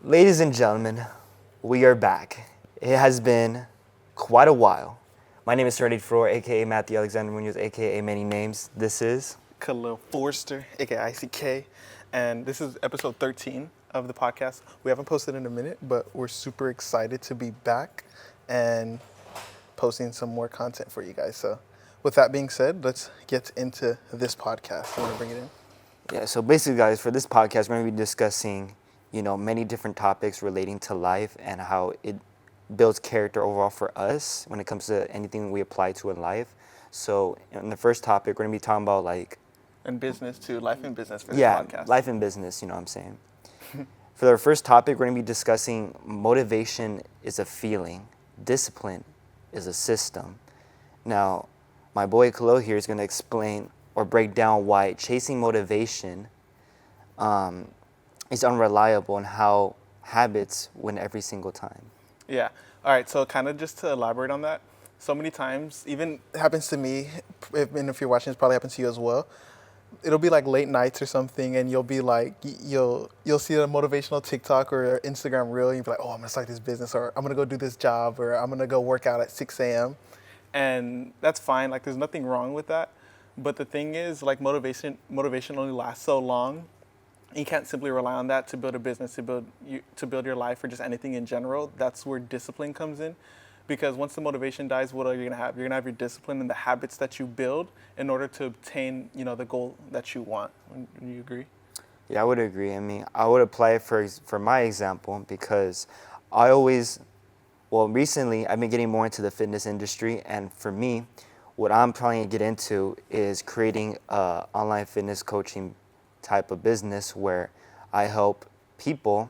Ladies and gentlemen, we are back. It has been quite a while. My name is Serdy Froor, aka Matthew Alexander Munoz, aka many names. This is Khalil Forrester, aka ICK, and this is episode 13 of the podcast. We haven't posted in a minute, but we're super excited to be back and posting some more content for you guys. So, with that being said, let's get into this podcast. You want to bring it in? yeah. So basically, guys, for this podcast, we're going to be discussing, many different topics relating to life and how it builds character overall for us when it comes to anything we apply to in life. So in the first topic, we're going to be talking about And business too, life and business for this yeah, podcast. life and business. You know what I'm saying. For our first topic, we're going to be discussing motivation is a feeling, discipline is a system. Now, my boy Khalil here is going to explain or break down why chasing motivation is unreliable and how habits win every single time. Yeah. All right. So, kind of just to elaborate on that, so many times, even it happens to me, and if you're watching, this probably happens to you as well. It'll be like late nights or something, and you'll be like, you'll see a motivational TikTok or Instagram reel, and you'll be like, oh, I'm gonna start this business, or I'm gonna go do this job, or I'm gonna go work out at 6 a.m. And that's fine. Like, there's nothing wrong with that. But the thing is, like, motivation only lasts so long. You can't simply rely on that to build a business, to build your life, or just anything in general. That's where discipline comes in. Because once the motivation dies, what are you gonna have? You're gonna have your discipline and the habits that you build in order to obtain, the goal that you want. Would you agree? Yeah, I would agree. I mean, I would apply it for my example because recently I've been getting more into the fitness industry, and for me, what I'm trying to get into is creating a online fitness coaching type of business where I help people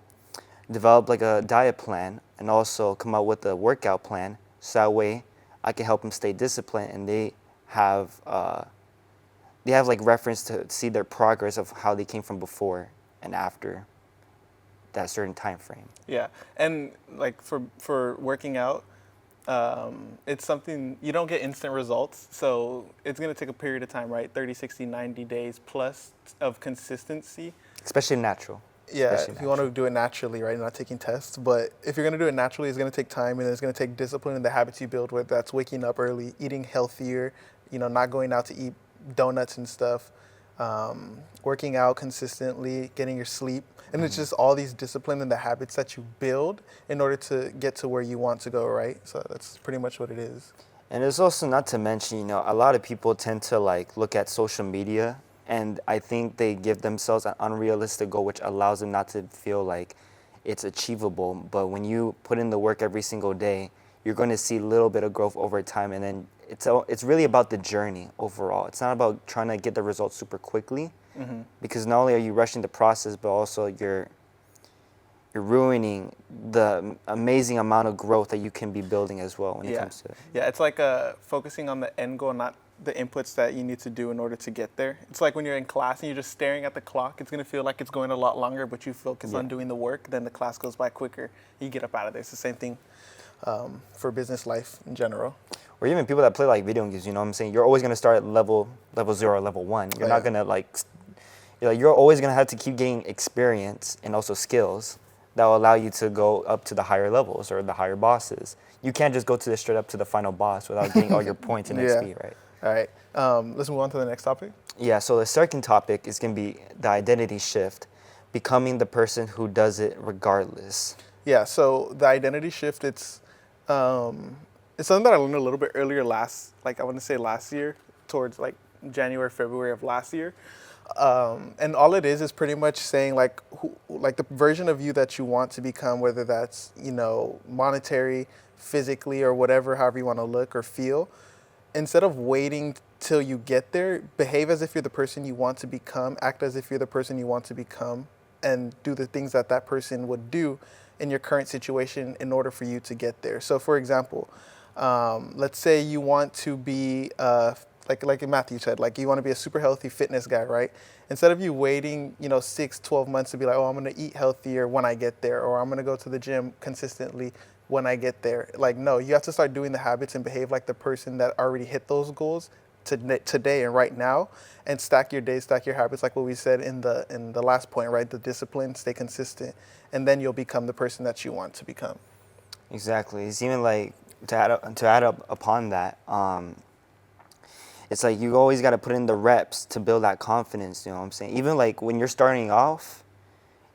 develop like a diet plan and also come up with a workout plan, so that way I can help them stay disciplined and they have like reference to see their progress of how they came from before and after that certain time frame. Yeah, and like for working out, it's something you don't get instant results, so it's going to take a period of time, right? 30, 60, 90 days plus of consistency. Especially natural. Yeah, if you want to do it naturally, right, not taking tests. But if you're going to do it naturally, it's going to take time, and it's going to take discipline and the habits you build with. That's waking up early, eating healthier, not going out to eat donuts and stuff, working out consistently, getting your sleep. And it's just all these discipline and the habits that you build in order to get to where you want to go, right? So that's pretty much what it is. And it's also not to mention, a lot of people tend to look at social media, and I think they give themselves an unrealistic goal, which allows them not to feel like it's achievable. But when you put in the work every single day, you're going to see a little bit of growth over time, and then it's really about the journey overall. It's not about trying to get the results super quickly, because not only are you rushing the process, but also you're ruining the amazing amount of growth that you can be building as well when it comes to it. Yeah, it's like focusing on the end goal, not the inputs that you need to do in order to get there. It's like when you're in class and you're just staring at the clock, it's going to feel like it's going a lot longer, but you focus on doing the work, then the class goes by quicker. You get up out of there. It's the same thing for business life in general. Or even people that play like video games, you know what I'm saying? You're always going to start at level 0 or level 1. You're not going to you're always going to have to keep gaining experience and also skills that will allow you to go up to the higher levels or the higher bosses. You can't just go straight up to the final boss without getting all your points and XP, right? All right. Let's move on to the next topic. Yeah, so the second topic is going to be the identity shift, becoming the person who does it regardless. Yeah, so the identity shift, it's something that I learned a little bit earlier last year, towards like January, February of last year. And all it is pretty much saying the version of you that you want to become, whether that's, monetary, physically, or whatever, however you want to look or feel. Instead of waiting till you get there, behave as if you're the person you want to become, act as if you're the person you want to become, and do the things that person would do in your current situation in order for you to get there. So for example, let's say you want to be, like Matthew said, you want to be a super healthy fitness guy, right? Instead of you waiting, 6, 12 months to be like, oh, I'm going to eat healthier when I get there, or I'm going to go to the gym consistently when I get there. No, you have to start doing the habits and behave like the person that already hit those goals today and right now, and stack your days, stack your habits, like what we said in the last point, right? The discipline, stay consistent, and then you'll become the person that you want to become. Exactly. It's even like to add up upon that. It's like you always got to put in the reps to build that confidence. You know what I'm saying? Even like when you're starting off,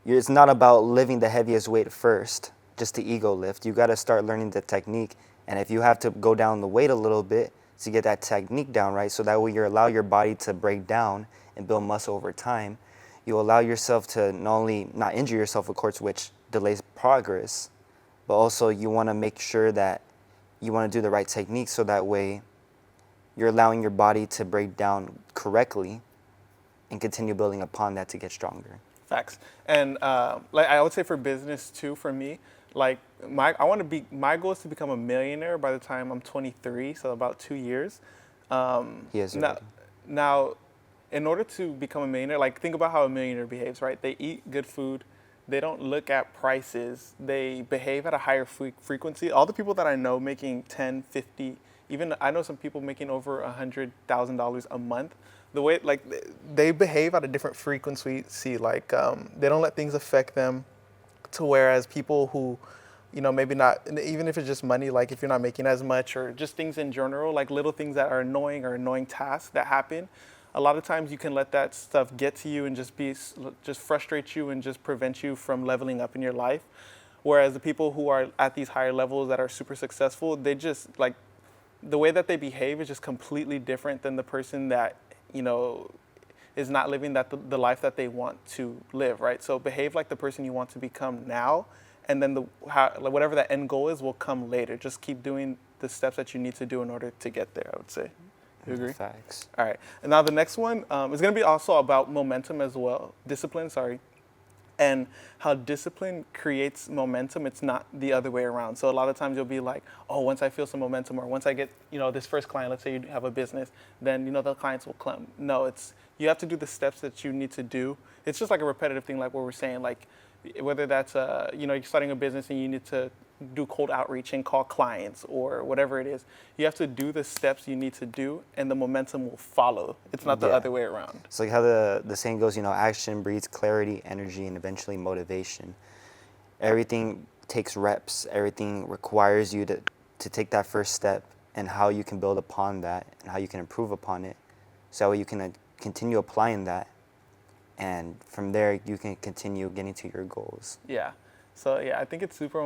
it's not about lifting the heaviest weight first, just the ego lift. You got to start learning the technique, and if you have to go down the weight a little bit to get that technique down right, so that way you allow your body to break down and build muscle over time. You allow yourself to not only not injure yourself, of course, which delays progress, but also you want to make sure that you want to do the right technique, so that way you're allowing your body to break down correctly and continue building upon that to get stronger. Facts. And like I would say for business too, for me, like my goal is to become a millionaire by the time I'm 23, so about 2 years. He is Now, already. now, in order to become a millionaire, like think about how a millionaire behaves, right? They eat good food. They don't look at prices. They behave at a higher frequency. All the people that I know making 10, 50, even I know some people making over $100,000 a month. The way like they behave at a different frequency. See, like they don't let things affect them. To whereas people who, maybe not, even if it's just money, like if you're not making as much or just things in general, like little things that are annoying or annoying tasks that happen, a lot of times you can let that stuff get to you and just frustrate you and just prevent you from leveling up in your life. Whereas the people who are at these higher levels that are super successful, they just like the way that they behave is just completely different than the person that, is not living the life that they want to live, right? So behave like the person you want to become now, and then whatever that end goal is will come later. Just keep doing the steps that you need to do in order to get there, I would say. You agree? Facts. All right. And now the next one is going to be also about momentum as well. Discipline, sorry. And how discipline creates momentum. It's not the other way around. So a lot of times you'll be like, oh, once I feel some momentum, or once I get, this first client, let's say you have a business, then, the clients will come. No, you have to do the steps that you need to do. It's just like a repetitive thing, like what we're saying, like whether that's, you're starting a business and you need to do cold outreach and call clients or whatever it is. You have to do the steps you need to do, and the momentum will follow. It's not the other way around. It's like how the saying goes, action breeds clarity, energy, and eventually motivation. Everything takes reps. Everything requires you to take that first step, and how you can build upon that and how you can improve upon it. So that way you can continue applying that, and from there you can continue getting to your goals. Yeah. So I think it's super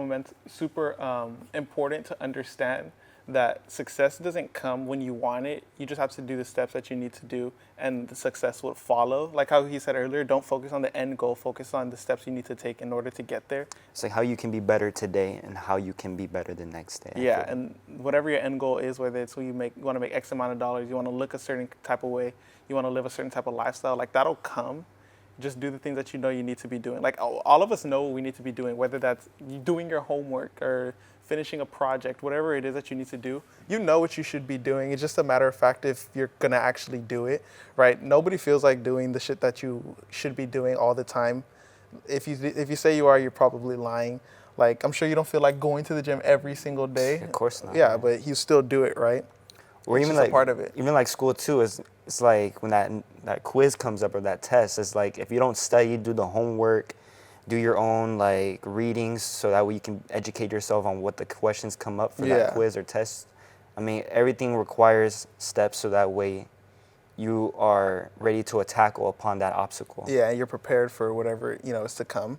important to understand that success doesn't come when you want it. You just have to do the steps that you need to do, and the success will follow. Like how he said earlier, don't focus on the end goal. Focus on the steps you need to take in order to get there. It's like how you can be better today and how you can be better the next day. Yeah, and whatever your end goal is, whether it's you want to make X amount of dollars, you want to look a certain type of way, you want to live a certain type of lifestyle, like that'll come. Just do the things that you know you need to be doing. Like all of us know what we need to be doing, whether that's doing your homework or finishing a project, whatever it is that you need to do. You know what you should be doing. It's just a matter of fact if you're going to actually do it, right? Nobody feels like doing the shit that you should be doing all the time. If you say you are, you're probably lying. Like, I'm sure you don't feel like going to the gym every single day. Of course not. Yeah, but you still do it, right? Or it's even just like a part of it. Even like school too. It's like when that quiz comes up or that test. It's like if you don't study, do the homework, do your own like readings, so that way you can educate yourself on what the questions come up for that quiz or test. I mean, everything requires steps, so that way you are ready to tackle upon that obstacle. Yeah, and you're prepared for whatever is to come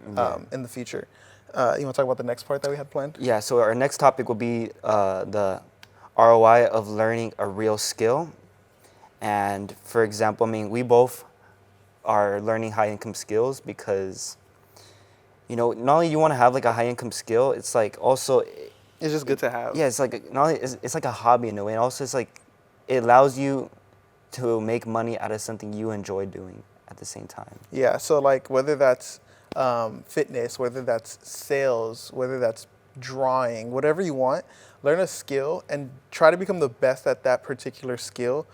in the future. You want to talk about the next part that we had planned? Yeah. So our next topic will be the ROI of learning a real skill. And for example, I mean, we both are learning high income skills because, not only you want to have like a high income skill, it's like also, it's just good to have. Yeah, it's like not only it's like a hobby in a way, and also it's like it allows you to make money out of something you enjoy doing at the same time. Yeah. So like whether that's fitness, whether that's sales, whether that's drawing, whatever you want, learn a skill and try to become the best at that particular skill.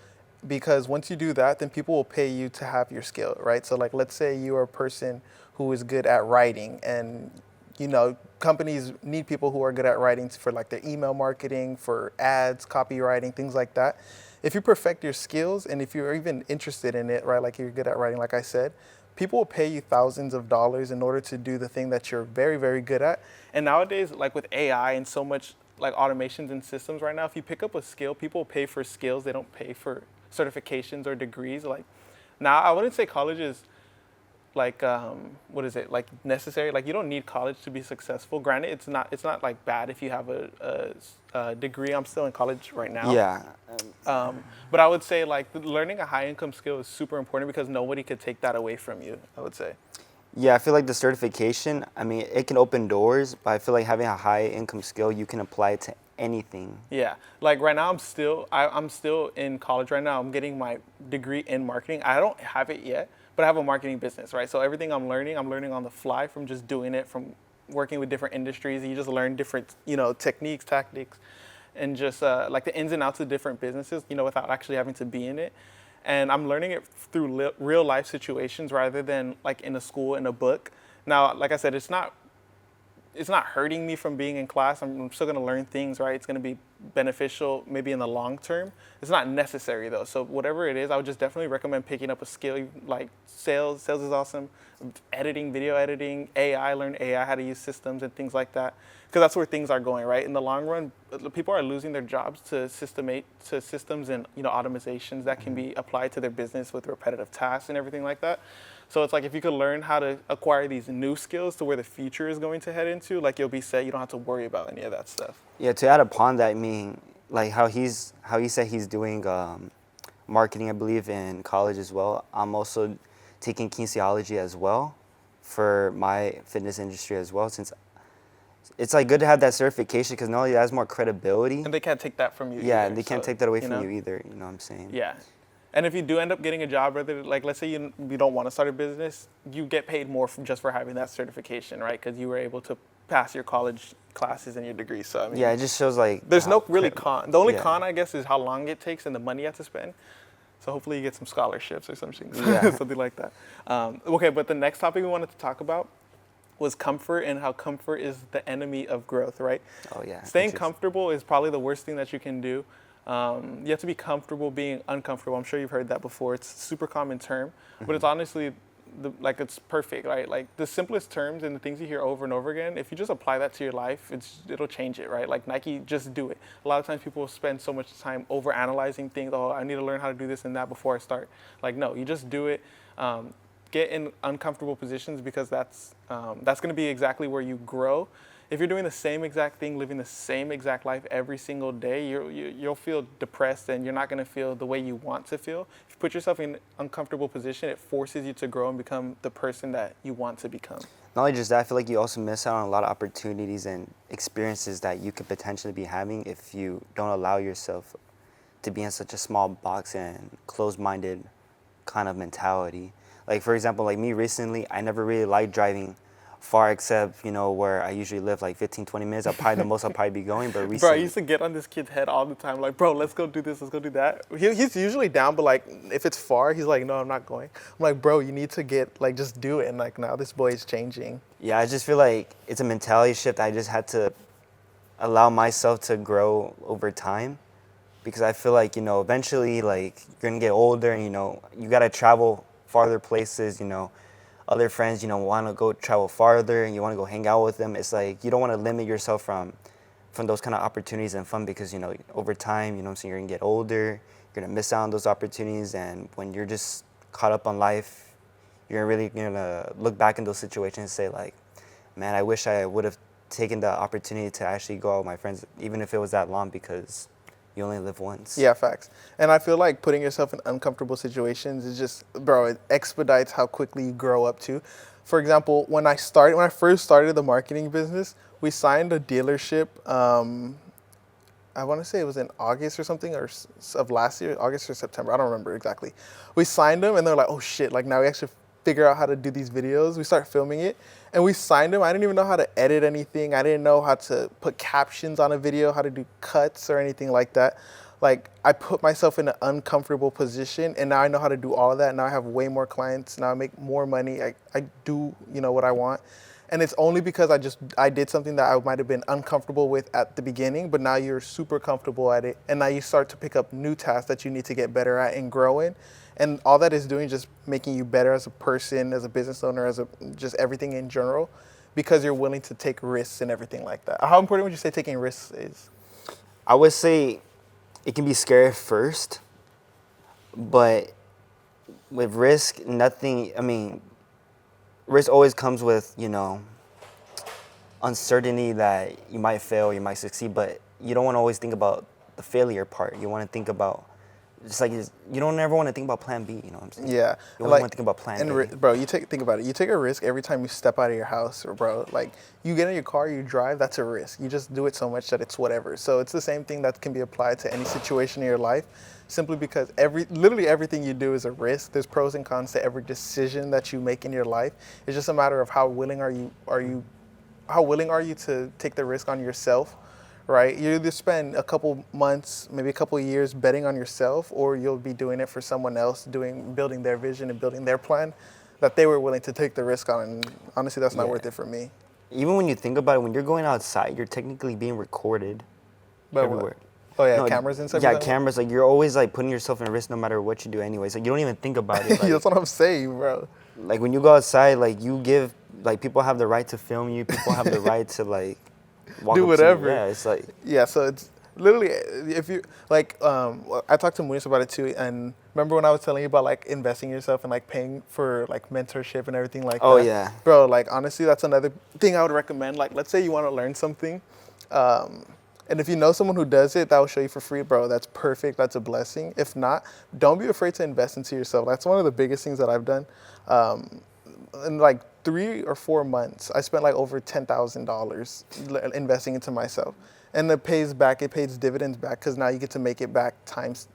Because once you do that, then people will pay you to have your skill, right? So like, let's say you are a person who is good at writing, and companies need people who are good at writing for like their email marketing, for ads, copywriting, things like that. if you perfect your skills and if you're even interested in it, right, like you're good at writing, like I said, people will pay you thousands of dollars in order to do the thing that you're very, very good at. And nowadays, like with AI and so much like automations and systems right now, if you pick up a skill, people pay for skills. They don't pay for certifications or degrees. Like now, I wouldn't say college is like what is it, like necessary. Like you don't need college to be successful. Granted, it's not like bad if you have a degree. I'm still in college right now. Yeah. But I would say like learning a high income skill is super important because nobody could take that away from you, I would say. Yeah, I feel like the certification, I mean, it can open doors, but I feel like having a high income skill, you can apply it to anything. Yeah, like right now I'm still in college right now. I'm getting my degree in marketing. I don't have it yet, but I have a marketing business, right? So everything I'm learning on the fly from just doing it, from working with different industries. You just learn different, techniques, tactics, and just like the ins and outs of different businesses, without actually having to be in it. And I'm learning it through real life situations rather than like in a school, in a book. Now, like I said, it's not hurting me from being in class. I'm still going to learn things, right? It's going to be beneficial maybe in the long term. It's not necessary though. So whatever it is, I would just definitely recommend picking up a skill like sales. Sales is awesome. Editing, video editing, AI, learn AI, how to use systems and things like that. Because that's where things are going, right? In the long run, people are losing their jobs to systems and automatizations that can be applied to their business with repetitive tasks and everything like that. So it's like if you could learn how to acquire these new skills to where the future is going to head into, like you'll be set. You don't have to worry about any of that stuff. Yeah, to add upon that, I mean, like how he said he's doing marketing, I believe, in college as well. I'm also taking kinesiology as well for my fitness industry as well, since it's like good to have that certification because not only that has more credibility. And they can't take that from you. Yeah, either, and they can't take that away from you either. You know what I'm saying? Yeah. And if you do end up getting a job, whether like let's say you don't want to start a business, you get paid more just for having that certification, right? Because you were able to pass your college classes and your degree. So I mean, yeah, it just shows like there's no really con. The only con, I guess, is how long it takes and the money you have to spend. So hopefully you get some scholarships or something, something like that. Okay, but the next topic we wanted to talk about was comfort and how comfort is the enemy of growth, right? Oh yeah. Staying comfortable is probably the worst thing that you can do. You have to be comfortable being uncomfortable. I'm sure you've heard that before. It's a super common term, but it's honestly it's perfect, right? Like the simplest terms and the things you hear over and over again, if you just apply that to your life, it'll change it, right? Like Nike, just do it. A lot of times people spend so much time over analyzing things. Oh, I need to learn how to do this and that before I start. Like, no, you just do it. Get in uncomfortable positions because that's going to be exactly where you grow. If you're doing the same exact thing, living the same exact life every single day, you'll feel depressed and you're not going to feel the way you want to feel. If you put yourself in an uncomfortable position, it forces you to grow and become the person that you want to become. Not only just that, I feel like you also miss out on a lot of opportunities and experiences that you could potentially be having if you don't allow yourself to be in such a small box and closed-minded kind of mentality. Like, for example, like me recently, I never really liked driving far except, where I usually live, like 15, 20 minutes. The most I'll probably be going, but recently. Bro, I used to get on this kid's head all the time. Like, bro, let's go do this, let's go do that. He's usually down, but like, if it's far, he's like, no, I'm not going. I'm like, bro, you need to just do it. And like, now this boy is changing. Yeah, I just feel like it's a mentality shift. I just had to allow myself to grow over time because I feel like, eventually, like, you're going to get older and, you got to travel farther places, other friends, want to go travel farther and you want to go hang out with them. It's like you don't want to limit yourself from those kind of opportunities and fun because, over time, you're going to get older, you're going to miss out on those opportunities. And when you're just caught up on life, you're really going to look back in those situations and say like, man, I wish I would have taken the opportunity to actually go out with my friends, even if it was that long, because you only live once. Yeah, facts. And I feel like putting yourself in uncomfortable situations is just, bro, it expedites how quickly you grow up too. For example, when I first started the marketing business, we signed a dealership. I want to say it was in August or something of last year, August or September. I don't remember exactly. We signed them and they're like, oh shit, like now we actually figure out how to do these videos. We start filming it and we signed them. I didn't even know how to edit anything. I didn't know how to put captions on a video, how to do cuts or anything like that. Like I put myself in an uncomfortable position and now I know how to do all of that. Now I have way more clients. Now I make more money. I do, what I want. And it's only because I did something that I might have been uncomfortable with at the beginning, but now you're super comfortable at it, and now you start to pick up new tasks that you need to get better at and grow in. And all that is doing is just making you better as a person, as a business owner, just everything in general, because you're willing to take risks and everything like that. How important would you say taking risks is? I would say it can be scary at first, but with risk, nothing, I mean, risk always comes with, uncertainty that you might fail, you might succeed, but you don't want to always think about the failure part. You want to think about, you don't ever want to think about plan B, you know what I'm saying? Yeah. You always want to think about plan A. Bro, think about it. You take a risk every time you step out of your house, or bro, like you get in your car, you drive, that's a risk. You just do it so much that it's whatever. So it's the same thing that can be applied to any situation in your life, simply because literally everything you do is a risk. There's pros and cons to every decision that you make in your life. It's just a matter of how willing are you to take the risk on yourself, right? You either spend a couple months, maybe a couple years betting on yourself, or you'll be doing it for someone else, building their vision and building their plan that they were willing to take the risk on. And honestly, that's not worth it for me. Even when you think about it, when you're going outside, you're technically being recorded everywhere. Oh yeah, cameras and stuff. Yeah, cameras. Like you're always like putting yourself in risk no matter what you do. Anyways, like you don't even think about it. Like, that's what I'm saying, bro. Like when you go outside, like people have the right to film you. People have the right to like walk do up whatever. To you. Yeah, it's like so it's literally if you like. I talked to Munis about it too, and remember when I was telling you about like investing in yourself and like paying for like mentorship and everything like that. Oh yeah, bro. Like honestly, that's another thing I would recommend. Like let's say you want to learn something. And if you know someone who does it, that will show you for free, bro. That's perfect. That's a blessing. If not, don't be afraid to invest into yourself. That's one of the biggest things that I've done. In like 3 or 4 months, I spent like over $10,000 investing into myself. And it pays back. It pays dividends back because now you get to make it back times,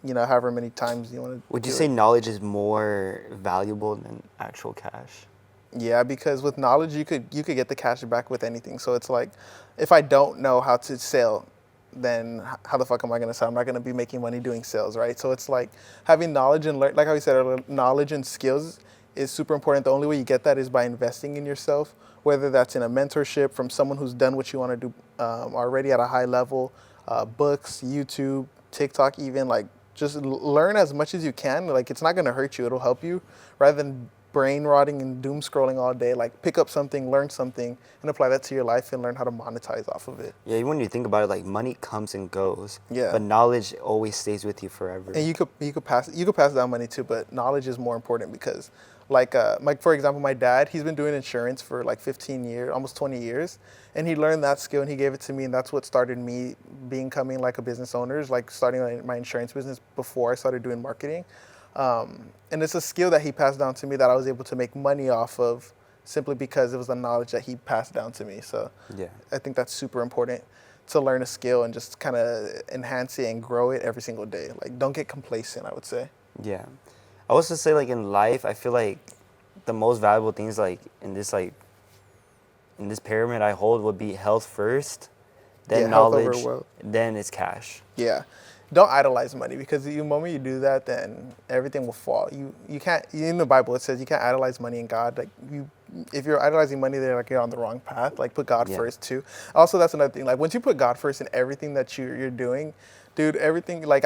however many times you want to. Would you say knowledge is more valuable than actual cash? Yeah, because with knowledge, you could get the cash back with anything. So it's like, if I don't know how to sell, then how the fuck am I going to sell? I'm not going to be making money doing sales, right? So it's like having knowledge and like how we said earlier, knowledge and skills is super important. The only way you get that is by investing in yourself, whether that's in a mentorship from someone who's done what you want to do already at a high level, books, YouTube, TikTok, even like just learn as much as you can. Like it's not going to hurt you. It'll help you rather than brain rotting and doom scrolling all day. Like pick up something, learn something, and apply that to your life and learn how to monetize off of it. Yeah, even when you think about it, like money comes and goes. Yeah. But knowledge always stays with you forever. And you could pass down money too, but knowledge is more important because like for example, my dad, he's been doing insurance for like 15 years, almost 20 years, and he learned that skill and he gave it to me, and that's what started me becoming like a business owner, like starting my insurance business before I started doing marketing. And it's a skill that he passed down to me that I was able to make money off of simply because it was the knowledge that he passed down to me. So yeah, I think that's super important to learn a skill and just kind of enhance it and grow it every single day. Like don't get complacent, I would say. Yeah. I also say like in life, I feel like the most valuable things like in this pyramid I hold would be health first, then knowledge, then it's cash. Yeah. Don't idolize money because the moment you do that, then everything will fall. You can't. In the Bible, it says you can't idolize money and God. Like if you're idolizing money, then like you're on the wrong path. Like put God first too. Also, that's another thing. Like once you put God first in everything that you're doing, dude, everything like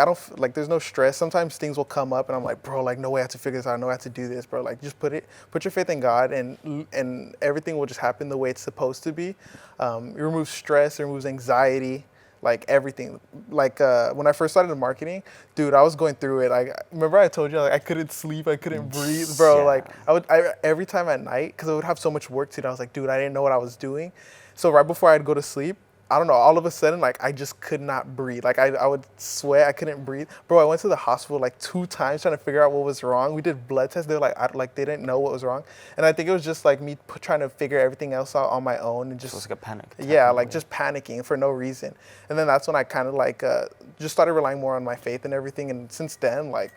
there's no stress. Sometimes things will come up and I'm like, bro, like no way I have to figure this out. No way I have to do this, bro. Like just put your faith in God and everything will just happen the way it's supposed to be. It removes stress, it removes anxiety. Like everything. Like when I first started in marketing, dude, I was going through it. Like remember I told you like I couldn't sleep, I couldn't breathe, bro. Yeah. Like I every time at night, because I would have so much work to do. I was like, dude, I didn't know what I was doing. So right before I'd go to sleep, I don't know, all of a sudden, like, I just could not breathe. Like, I would sweat, I couldn't breathe. Bro, I went to the hospital, like, 2 times trying to figure out what was wrong. We did blood tests. They were like, they didn't know what was wrong. And I think it was just, like, me trying to figure everything else out on my own. And just, so it's like a panic attack. Yeah, like, just panicking for no reason. And then that's when I kind of, like, just started relying more on my faith and everything. And since then, like,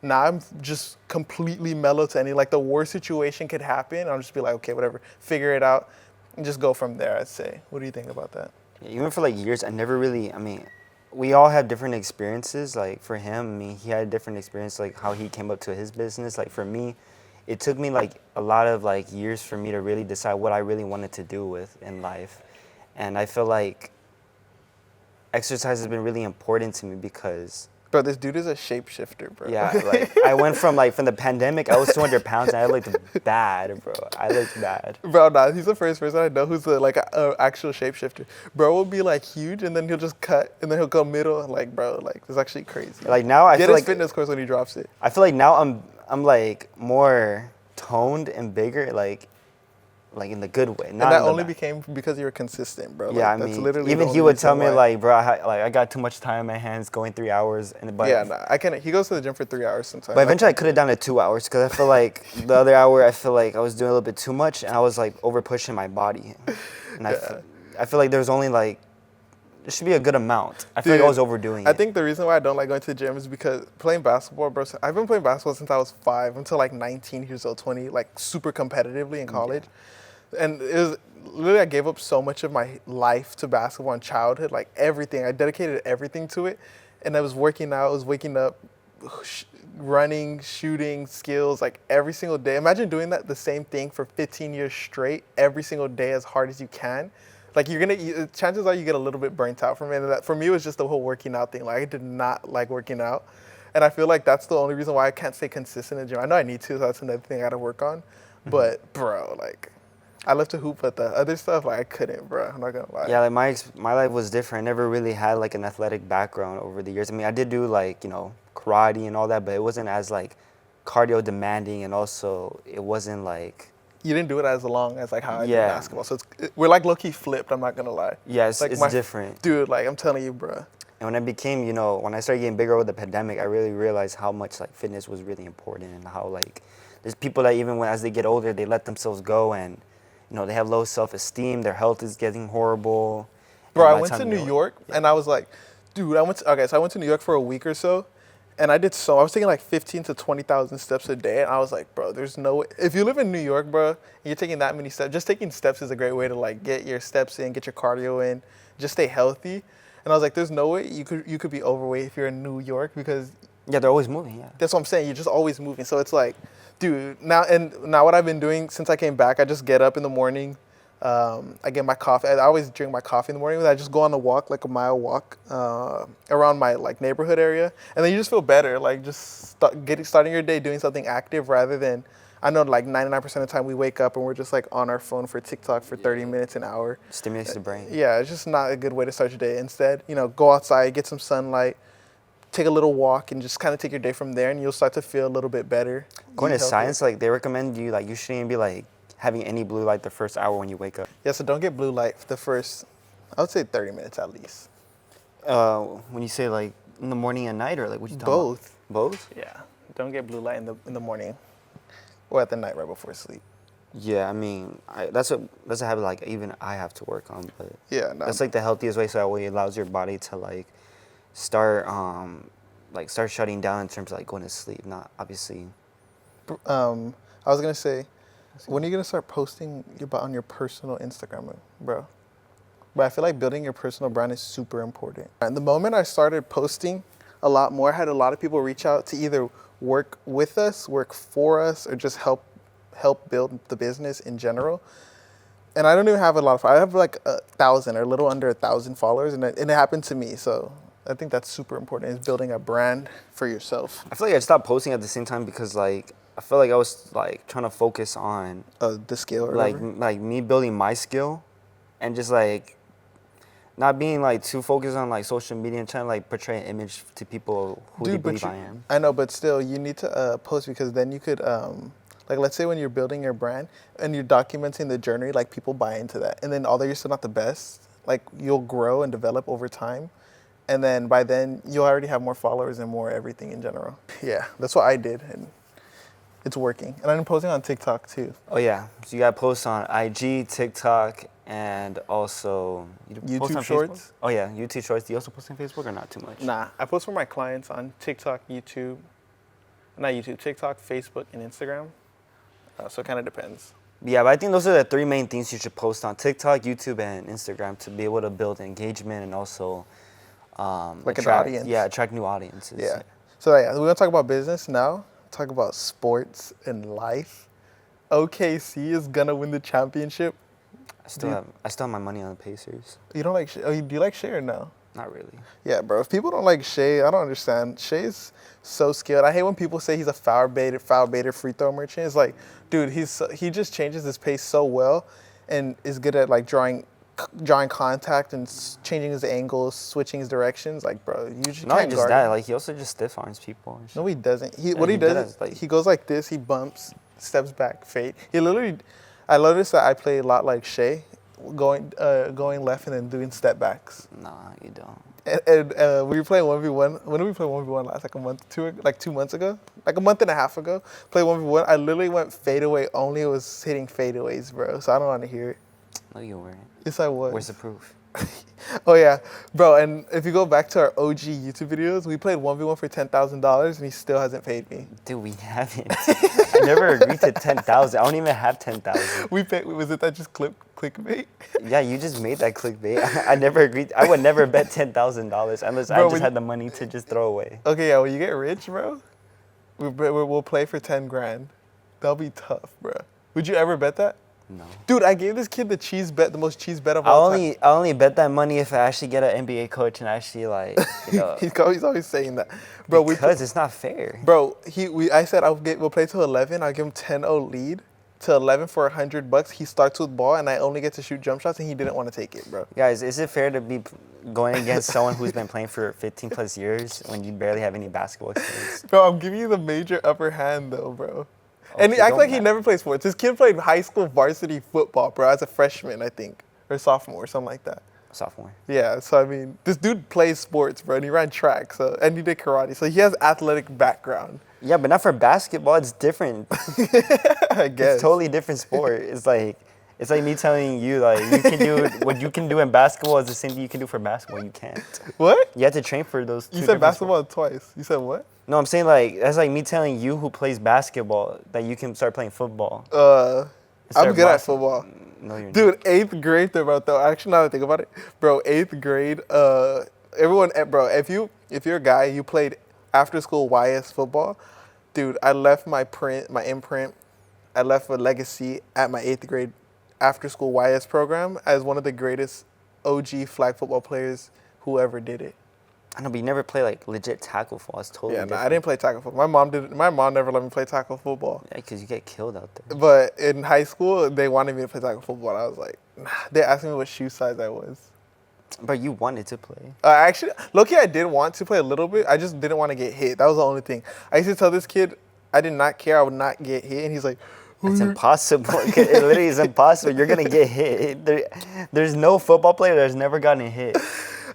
now I'm just completely mellow to any, like, the worst situation could happen. I'll just be like, okay, whatever, figure it out, and just go from there, I'd say. What do you think about that? Yeah, even for like years, I never really, I mean, we all have different experiences. Like for him, I mean, he had a different experience, like how he came up to his business. Like for me, it took me like a lot of like years for me to really decide what I really wanted to do with in life. And I feel like exercise has been really important to me because Bro, this dude is a shapeshifter, bro. yeah, like I went from the pandemic, I was 200 pounds and I looked bad, bro. I looked bad. Bro, nah, he's the first person I know who's a actual shapeshifter. Bro will be like huge and then he'll just cut and then he'll go middle. Like, bro, like it's actually crazy. Like now I Get feel his like fitness course when he drops it. I feel like now I'm like more toned and bigger, like in the good way. And Not that in the only bad. became because you were consistent, bro. Yeah, Like, I that's mean, literally the even he only would reason tell me why. like, bro, I got too much time in my hands going 3 hours, but Yeah, nah, I can. He goes to the gym for 3 hours sometimes. but eventually I cut it down to 2 hours because I feel like the other hour I feel like I was doing a little bit too much and I was like over pushing my body, and I feel like there's only like there should be a good amount. I feel like I was overdoing it. I think the reason why I don't like going to the gym is because playing basketball, bro. I've been playing basketball since I was 5 until like 19 years old, 20, like super competitively in college. And it was literally I gave up so much of my life to basketball in childhood, like everything. I dedicated everything to it, and I was working out. I was waking up, running, shooting, skills, like every single day. Imagine doing that the same thing for 15 years straight, every single day as hard as you can. Like chances are you get a little bit burnt out from it. And that, for me, it was just the whole working out thing. Like I did not like working out, and I feel like that's the only reason why I can't stay consistent in the gym. I know I need to. So that's another thing I got to work on. But bro, like. I love to hoop, but the other stuff, like, I couldn't, bro. I'm not going to lie. Yeah, like my life was different. I never really had like an athletic background over the years. I mean, I did do like, karate and all that, but it wasn't as like cardio demanding, and also it wasn't like You didn't do it as long as, like, how I do Yeah. basketball. So we're, like, low-key flipped, I'm not going to lie. yeah, it's, Like, it's different. Dude, like, I'm telling you, bro. And when I became, when I started getting bigger with the pandemic, I really realized how much like fitness was really important, and how like there's people that even as they get older, they let themselves go, and they have low self-esteem, their health is getting horrible. Bro, And I by the went to time New you know York, and I was like, dude, so I went to New York for a week or so, and I was taking like 15 to 20,000 steps a day, and I was like, bro, there's no way. If you live in New York, bro, and you're taking that many steps, just taking steps is a great way to like get your steps in, get your cardio in, just stay healthy. And I was like, there's no way you could be overweight if you're in New York, because Yeah, they're always moving, yeah. that's what I'm saying. You're just always moving. So it's like, dude, now what I've been doing since I came back, I just get up in the morning. I get my coffee. I always drink my coffee in the morning. I just go on a walk, like a mile walk, around my like neighborhood area, and then you just feel better. Like just starting your day doing something active rather than. I know like 99% of the time we wake up and we're just like on our phone for TikTok for 30 minutes, an hour. Stimulates the brain. Yeah, it's just not a good way to start your day. Instead, go outside, get some sunlight, take a little walk, and just kind of take your day from there, and you'll start to feel a little bit better. According Eat to healthier. science, like they recommend you shouldn't be like having any blue light the first hour when you wake up. Yeah, so don't get blue light for the first, I would say 30 minutes at least. When you say like in the morning and night, or like what you talking Both. about? Both? Yeah, don't get blue light in the morning or at the night right before sleep. Yeah, I mean, that's a habit like even I have to work on, but Yeah, no. that's like the healthiest way. So that way it allows your body to like start shutting down in terms of like going to sleep. Not obviously. I was gonna say, when are you gonna start posting on your personal Instagram, bro? But I feel like building your personal brand is super important. And the moment I started posting a lot more, I had a lot of people reach out to either work with us, work for us, or just help build the business in general. And I don't even have a lot of. I have like 1,000 or a little under 1,000 followers, and it happened to me. So I think that's super important. Is building a brand for yourself. I feel like I stopped posting at the same time because like I feel like I was like trying to focus on The skill, or like whatever. like me building my skill, and just like not being like too focused on like social media and trying to like portray an image to people who they believe I am. I know, but still, you need to post, because then you could, like, let's say when you're building your brand and you're documenting the journey, like people buy into that. And then although you're still not the best, like you'll grow and develop over time. And then by then you'll already have more followers and more everything in general. Yeah, that's what I did. And it's working. And I'm posting on TikTok too. Oh yeah, so you got to post on IG, TikTok, and also you post YouTube on Shorts? Facebook? Oh yeah, YouTube Shorts. Do you also post on Facebook or not too much? Nah, I post for my clients on TikTok, TikTok, Facebook, and Instagram. So it kind of depends. Yeah, but I think those are the three main things you should post on TikTok, YouTube, and Instagram to be able to build engagement and also Like an audience. Yeah, attract new audiences. Yeah. So yeah, we're gonna talk about business now. talk about sports and life. OKC is gonna win the championship. I still have my money on the Pacers. You don't like Shea? Oh, do you like Shea or no? Not really. Yeah, bro. If people don't like Shea, I don't understand. Shea's so skilled. I hate when people say he's a foul baited free throw merchant. It's like, dude, he just changes his pace so well, and is good at like drawing contact and changing his angles, switching his directions. Like, bro, you just Not can't just guard that, him. Like he also just stiff arms people. And shit. No, he doesn't. He he does does, is like- he goes like this. He bumps, steps back, fade. He literally. I noticed that I play a lot like Shea, going left and then doing step backs. Nah, you don't. And we were playing 1v1. When did we play 1v1 last? Like 2 months ago? Like a month and a half ago. Play 1v1. I literally went fadeaway only. It was hitting fadeaways, bro. So I don't want to hear it. No, you weren't. Yes, I was. Where's the proof? Oh, yeah. Bro, and if you go back to our OG YouTube videos, we played 1v1 for $10,000 and he still hasn't paid me. Dude, we haven't. I never agreed to 10,000. I don't even have 10,000. Was it that just clickbait? Yeah, you just made that clickbait. I never agreed. I would never bet $10,000 unless I Bro, just had the money to just throw away. Okay, yeah, when you get rich, bro, we'll play for 10 grand. That'll be tough, bro. Would you ever bet that? No. Dude, I gave this kid the most cheese bet of I all time. only bet that money if I actually get an NBA coach and actually like, you know, He's always saying that, bro. because it's not fair. Bro, I said we'll play till 11. I'll give him 10-0 lead to 11 for $100. He starts with ball, and I only get to shoot jump shots, and he didn't want to take it, bro. Guys, is it fair to be going against someone who's been playing for 15 plus years when you barely have any basketball experience? Bro, I'm giving you the major upper hand, though, bro. And he Okay, acts don't like he matter. never played sports. This kid played high school varsity football, bro, as a freshman, I think, or sophomore, something like that. Sophomore. Yeah, so I mean, this dude plays sports, bro, and he ran track, and he did karate, so he has athletic background. Yeah, but not for basketball. It's different. I guess. It's totally different sport. It's like me telling you like you can do what you can do in basketball is the same thing you can do for basketball. You can't. What? You have to train for those. You two said different basketball twice. You said what? No, I'm saying like that's like me telling you who plays basketball that you can start playing football. I'm Start good at boxing. football. No, you're not. Dude, 8th grade though. Actually, now that I think about it, bro, 8th grade. Everyone, bro, if you're a guy, you played after school YS football. Dude, I left my imprint. I left a legacy at my 8th grade after school YS program as one of the greatest OG flag football players who ever did it. I know, but you never play like legit tackle football. It's totally Yeah, different. no, I didn't play tackle football. My mom did. My mom never let me play tackle football. Yeah, because you get killed out there. But in high school, they wanted me to play tackle football. And I was like, nah. They asked me what shoe size I was. But you wanted to play. Actually, low-key, I did want to play a little bit. I just didn't want to get hit. That was the only thing. I used to tell this kid I did not care. I would not get hit. And he's like, It's impossible. It literally is impossible. You're gonna get hit. There's no football player that's never gotten hit.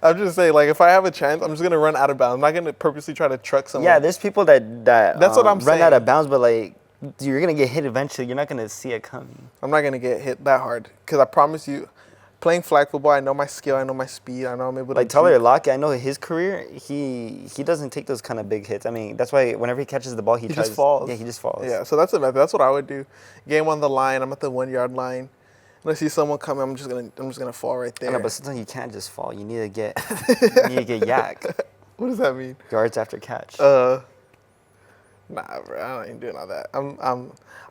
I'm just saying, like, if I have a chance, I'm just going to run out of bounds. I'm not going to purposely try to truck someone. Yeah, there's people that That's what I'm run out saying. of bounds, but like you're gonna get hit eventually. You're not gonna see it coming. I'm not going to get hit that hard. Because I promise you, playing flag football, I know my skill. I know my speed. I know I'm able to Like Tyler juke. Lockett, I know his career. He doesn't take those kind of big hits. I mean, that's why whenever he catches the ball, he tries. just falls. Yeah, he just falls. Yeah, so that's what I would do. Game on the line. I'm at the 1 yard line. When I see someone coming, I'm just gonna fall right I there. know, but sometimes you can't just fall. You need to get yak What does that mean? yards after catch. Nah, bro, I ain't doing all that.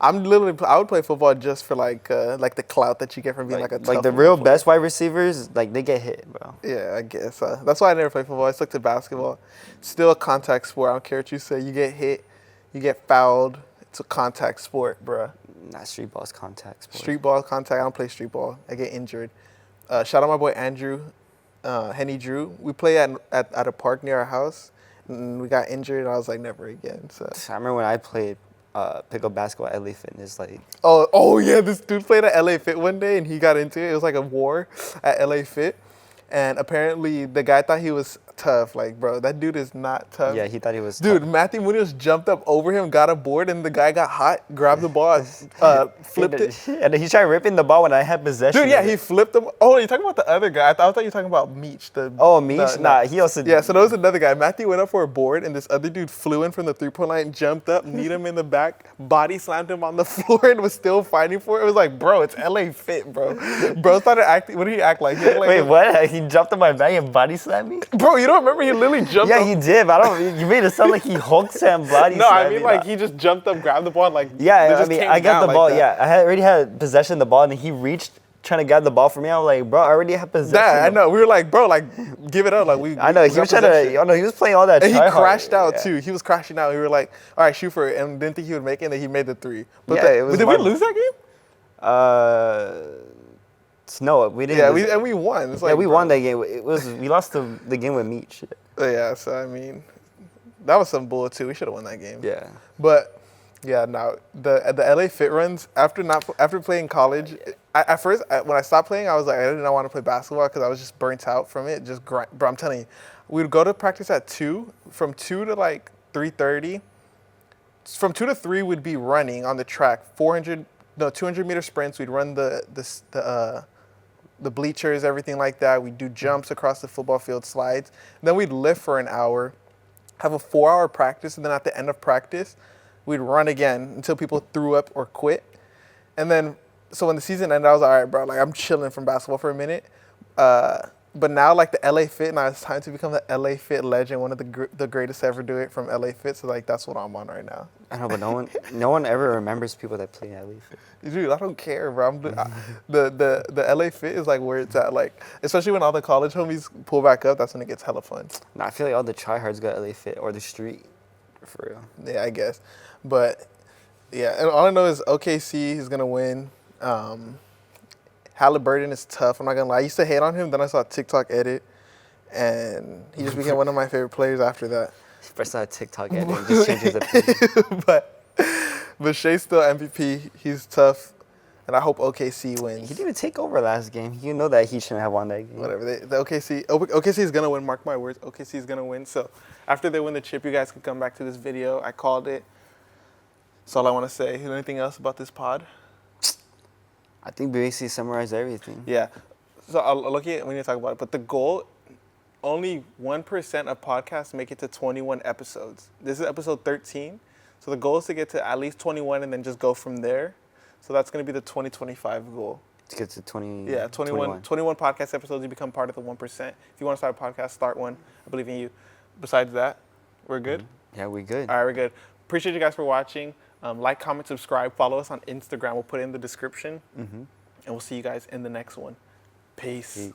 I'm literally. I would play football just for like the clout that you get from being like a tough Like the football real player. best wide receivers, like they get hit, bro. Yeah, I guess. That's why I never played football. I stuck to basketball. Still a contact sport. I don't care what you say. You get hit, you get fouled. It's a contact sport, bro. Not street ball's contact sport. Street ball contact. I don't play street ball. I get injured. Shout out my boy Andrew, Henny Drew. We play at a park near our house, and we got injured. And I was like, never again. So. I remember when I played pickup basketball at LA Fitness, like Oh yeah, this dude played at LA Fit one day and he got into it. It was like a war at LA Fit. And apparently the guy thought he was tough. Like, bro, that dude is not tough. yeah, he thought he was. Dude, tough. Matthew Munoz jumped up over him, got a board, and the guy got hot, grabbed the ball, flipped it. And then he tried ripping the ball when I had possession. Dude, yeah, of it. he flipped him. Oh, you're talking about the other guy. I thought you were talking about Meech. Meech? Nah, he also. Yeah, so there was another guy. Matthew went up for a board, and this other dude flew in from the three-point line, jumped up, kneed him in the back, body slammed him on the floor, and was still fighting for it. It was like, bro, it's LA Fit, bro. Bro started acting. What did he act like? He acted like Wait, what? He jumped on my back and body slammed me? Bro, you don't remember? He literally jumped Yeah, up. he did. But I don't. You made it sound like he Hulk Sam body. No, I slammed mean me. like he just jumped up, grabbed the ball, and like they Yeah, I just mean, came I got down the like ball. that. Yeah, I already had possession of the ball, and he reached trying to grab the ball from me. I was like, bro, I already have possession. That I know. We were like, bro, like give it up. Like we. I know he was trying to. I know he was playing all that. And he try hard. crashed out Yeah. too. He was crashing out. We were like, all right, shoot for it, and didn't think he would make it. And then he made the 3. But, Yeah, it was but did we lose that game? No, we didn't. Yeah, we won. It's like, yeah, we bro. won that game. It was we lost the game with Meach. Shit. Yeah, so I mean, that was some bull too. We should have won that game. Yeah. But yeah, no, the LA Fit runs after playing college. At first, when I stopped playing, I was like, I did not want to play basketball because I was just burnt out from it. Bro, I'm telling you, we would go to practice at 2. From 2 to like 3:30. From 2 to 3, we'd be running on the track 200 meter sprints. We'd run the bleachers, everything like that. We'd do jumps across the football field, slides. Then we'd lift for an hour, have a 4-hour practice, and then at the end of practice, we'd run again until people threw up or quit. And then, so when the season ended, I was like, all right, bro, like I'm chilling from basketball for a minute. But now, like the LA Fit, now it's time to become the LA Fit legend, one of the greatest to ever do it from LA Fit. So like that's what I'm on right now. I know, but no one ever remembers people that play LA Fit. Dude, I don't care, bro. The LA Fit is like where it's at. Like, especially when all the college homies pull back up, that's when it gets hella fun. Nah, I feel like all the tryhards got LA Fit or the street, for real. Yeah, I guess. But yeah, and all I know is OKC is gonna win. Halliburton is tough. I'm not gonna lie. I used to hate on him. Then I saw a TikTok edit, and he just became one of my favorite players after that. First I TikTok edit and just changes opinion. But Shea's still MVP. He's tough, and I hope OKC wins. He didn't even take over last game. You know that he shouldn't have won that game. Whatever. The OKC is gonna win. Mark my words. OKC is gonna win. So after they win the chip, you guys can come back to this video. I called it. That's all I want to say. Anything else about this pod? I think we basically summarized everything. Yeah. So I'll look at it when you talk about it. But the goal, only 1% of podcasts make it to 21 episodes. This is episode 13. So the goal is to get to at least 21 and then just go from there. So that's going to be the 2025 goal. To get to 20. Yeah, 21 podcast episodes. You become part of the 1%. If you want to start a podcast, start one. I believe in you. Besides that, we're good? Mm-hmm. Yeah, we're good. All right, we're good. Appreciate you guys for watching. Like, comment, subscribe. Follow us on Instagram. We'll put it in the description. Mm-hmm. And we'll see you guys in the next one. Peace.